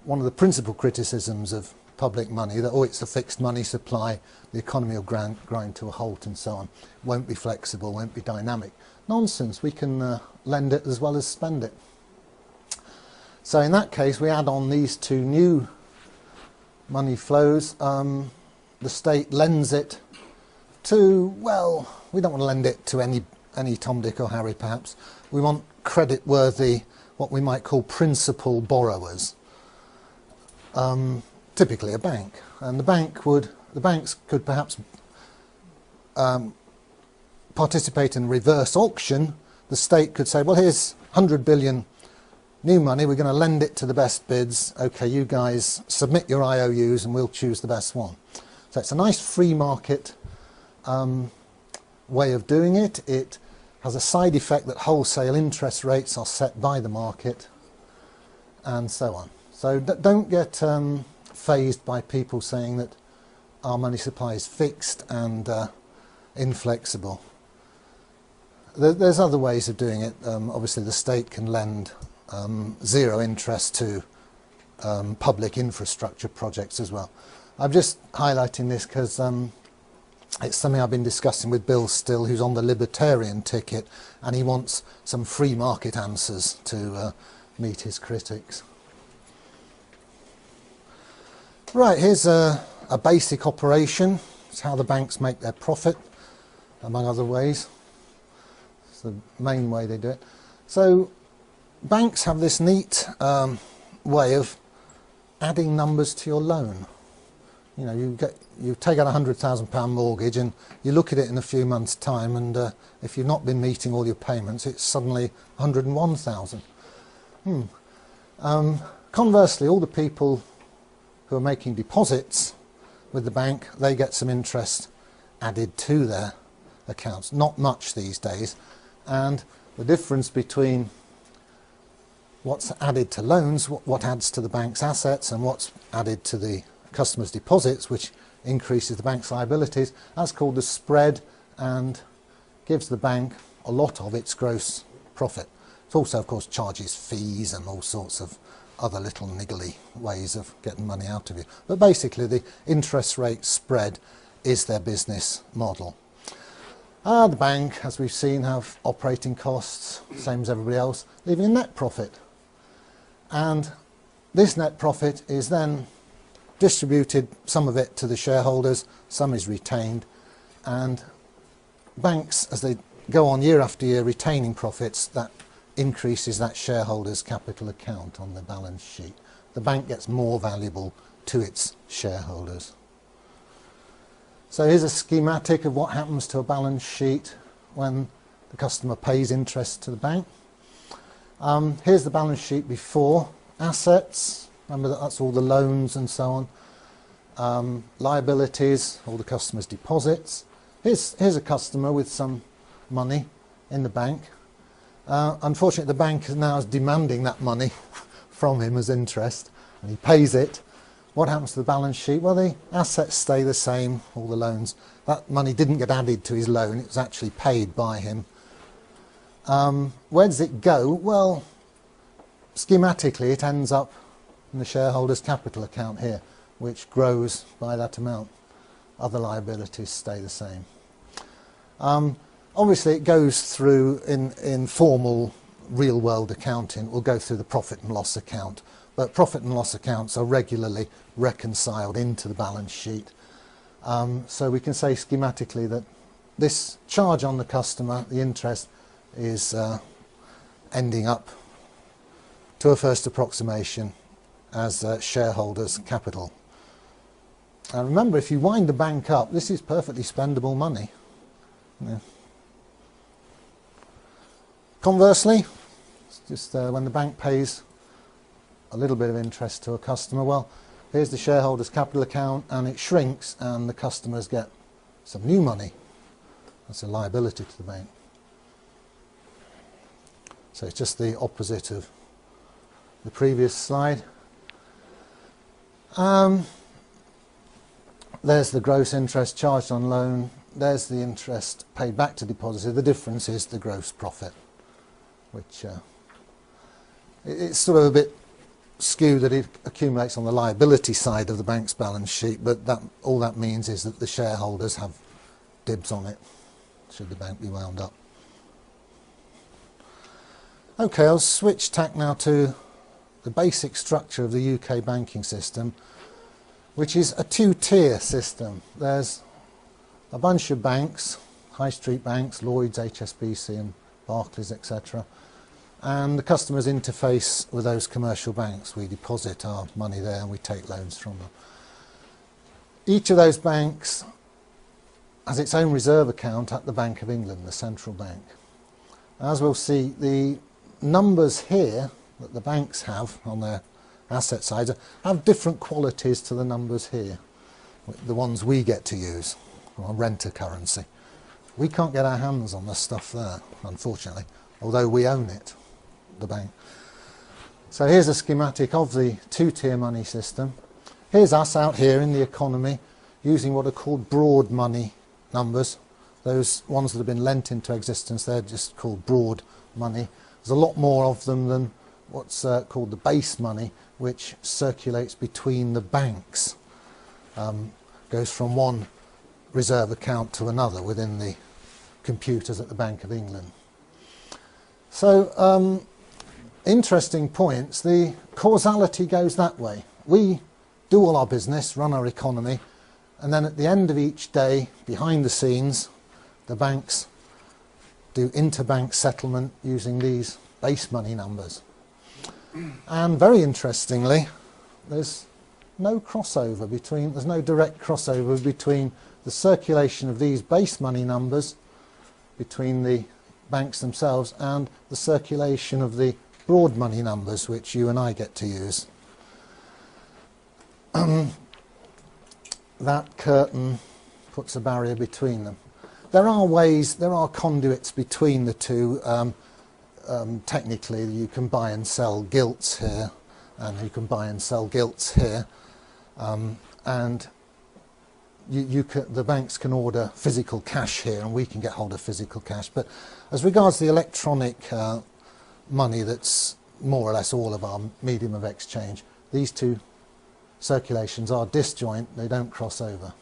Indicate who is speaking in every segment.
Speaker 1: one of the principal criticisms of public money, that, oh, it's a fixed money supply, the economy will grind to a halt and so on, won't be flexible, won't be dynamic. Nonsense, we can lend it as well as spend it. So in that case, we add on these two new money flows. The state lends it to, well, we don't want to lend it to any Tom, Dick or Harry perhaps. We want credit-worthy, what we might call principal borrowers. Typically a bank, and the banks could perhaps participate in reverse auction. The state could say, well, here's 100 billion new money, we're going to lend it to the best bids. Okay, you guys submit your IOUs and we'll choose the best one. So it's a nice free market way of doing it. It has a side effect that wholesale interest rates are set by the market, and so on. So don't get fazed by people saying that our money supply is fixed and inflexible. There's other ways of doing it. Obviously the state can lend zero interest to public infrastructure projects as well. I'm just highlighting this because it's something I've been discussing with Bill Still, who's on the libertarian ticket, and he wants some free market answers to meet his critics. Right, here's a basic operation. It's how the banks make their profit, among other ways. It's the main way they do it. So banks have this neat way of adding numbers to your loan. You know, you take out a £100,000 mortgage and you look at it in a few months' time, and if you've not been meeting all your payments, it's suddenly 101,000. Conversely, all the people who are making deposits with the bank, they get some interest added to their accounts. Not much these days, and the difference between what's added to loans, what adds to the bank's assets, and what's added to the customer's deposits, which increases the bank's liabilities, that's called the spread, and gives the bank a lot of its gross profit. It also, of course, charges fees and all sorts of other little niggly ways of getting money out of you. But basically the interest rate spread is their business model. The bank, as we've seen, have operating costs, same as everybody else, leaving a net profit. And this net profit is then distributed, some of it to the shareholders, some is retained, and banks, as they go on year after year retaining profits, that increases that shareholders' capital account on the balance sheet. The bank gets more valuable to its shareholders. So here's a schematic of what happens to a balance sheet when the customer pays interest to the bank. Here's the balance sheet before. Assets, remember that's all the loans and so on. Liabilities, all the customer's deposits. Here's a customer with some money in the bank. Unfortunately, the bank now is demanding that money from him as interest, and he pays it. What happens to the balance sheet? Well, the assets stay the same, all the loans. That money didn't get added to his loan, it was actually paid by him. Where does it go? Well, schematically it ends up in the shareholders' capital account here, which grows by that amount. Other liabilities stay the same. Obviously it goes through, in formal real-world accounting, it will go through the profit and loss account, but profit and loss accounts are regularly reconciled into the balance sheet. So we can say schematically that this charge on the customer, the interest, is ending up, to a first approximation, as shareholders' capital. And remember, if you wind the bank up, this is perfectly spendable money. Yeah. Conversely, it's just when the bank pays a little bit of interest to a customer, well, here's the shareholders' capital account, and it shrinks, and the customers get some new money. That's a liability to the bank. So it's just the opposite of the previous slide. There's the gross interest charged on loan. There's the interest paid back to depositor. The difference is the gross profit, which it's sort of a bit skew that it accumulates on the liability side of the bank's balance sheet, but all that means is that the shareholders have dibs on it, should the bank be wound up. Okay, I'll switch tack now to the basic structure of the UK banking system, which is a two-tier system. There's a bunch of banks, high street banks, Lloyds, HSBC and Barclays, etc. And the customers interface with those commercial banks. We deposit our money there and we take loans from them. Each of those banks has its own reserve account at the Bank of England, the central bank. As we'll see, the numbers here that the banks have on their asset side have different qualities to the numbers here, the ones we get to use, or renter currency. We can't get our hands on the stuff there, unfortunately, although we own it, the bank. So here's a schematic of the two-tier money system. Here's us out here in the economy using what are called broad money numbers. Those ones that have been lent into existence, they're just called broad money. There's a lot more of them than what's called the base money, which circulates between the banks. Goes from one reserve account to another within the computers at the Bank of England. So, interesting points. The causality goes that way. We do all our business, run our economy, and then at the end of each day, behind the scenes, the banks do interbank settlement using these base money numbers. And very interestingly, there's no crossover between, there's no direct crossover between the circulation of these base money numbers between the banks themselves and the circulation of the broad money numbers which you and I get to use. That curtain puts a barrier between them. There are ways, there are conduits between the two. Technically, you can buy and sell gilts here, and you can buy and sell gilts here, and the banks can order physical cash here, and we can get hold of physical cash. But as regards the electronic money, that's more or less all of our medium of exchange, these two circulations are disjoint, they don't cross over.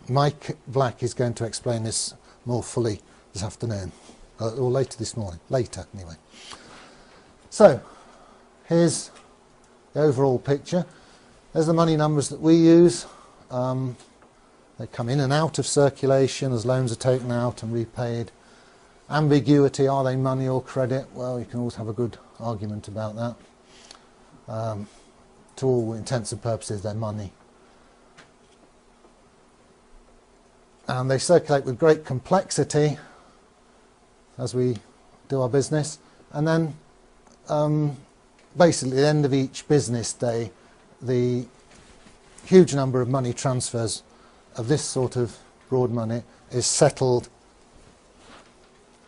Speaker 1: Mike Black is going to explain this more fully this afternoon, or later this morning, later anyway. So, here's the overall picture. There's the money numbers that we use. They come in and out of circulation as loans are taken out and repaid. Ambiguity, are they money or credit? Well, you can always have a good argument about that. To all intents and purposes, they're money. And they circulate with great complexity as we do our business. And then basically at the end of each business day, the huge number of money transfers of this sort of broad money is settled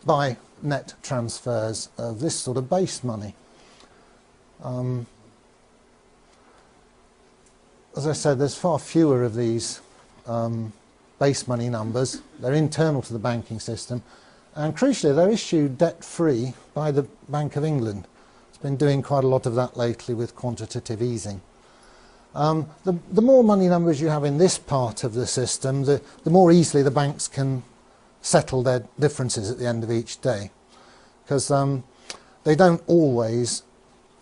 Speaker 1: by net transfers of this sort of base money. As I said, there's far fewer of these base money numbers. They're internal to the banking system, and crucially they're issued debt-free by the Bank of England. It's been doing quite a lot of that lately with quantitative easing. The more money numbers you have in this part of the system, the more easily the banks can settle their differences at the end of each day, because they don't always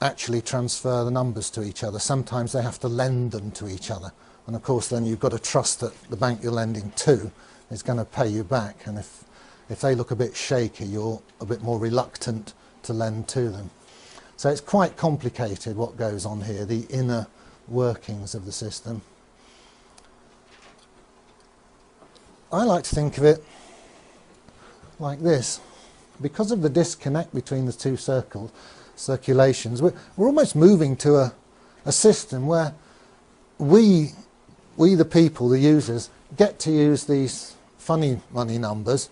Speaker 1: actually transfer the numbers to each other. Sometimes they have to lend them to each other, and of course then you've got to trust that the bank you're lending to is going to pay you back, and if they look a bit shaky, you're a bit more reluctant to lend to them. So it's quite complicated what goes on here, the inner workings of the system. I like to think of it like this. Because of the disconnect between the two circulations, we're almost moving to a system where we the people, the users, get to use these funny money numbers,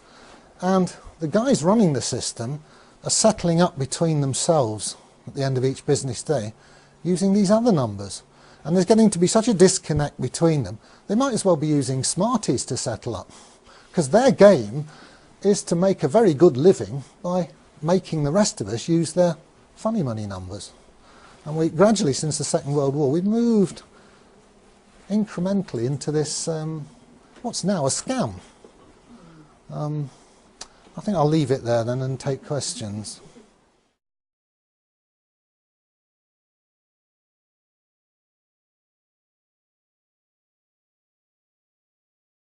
Speaker 1: and the guys running the system are settling up between themselves at the end of each business day using these other numbers. And there's getting to be such a disconnect between them, they might as well be using Smarties to settle up, because their game is to make a very good living by making the rest of us use their funny money numbers. And we gradually, since the Second World War, we've moved incrementally into this, what's now a scam. I think I'll leave it there then and take questions.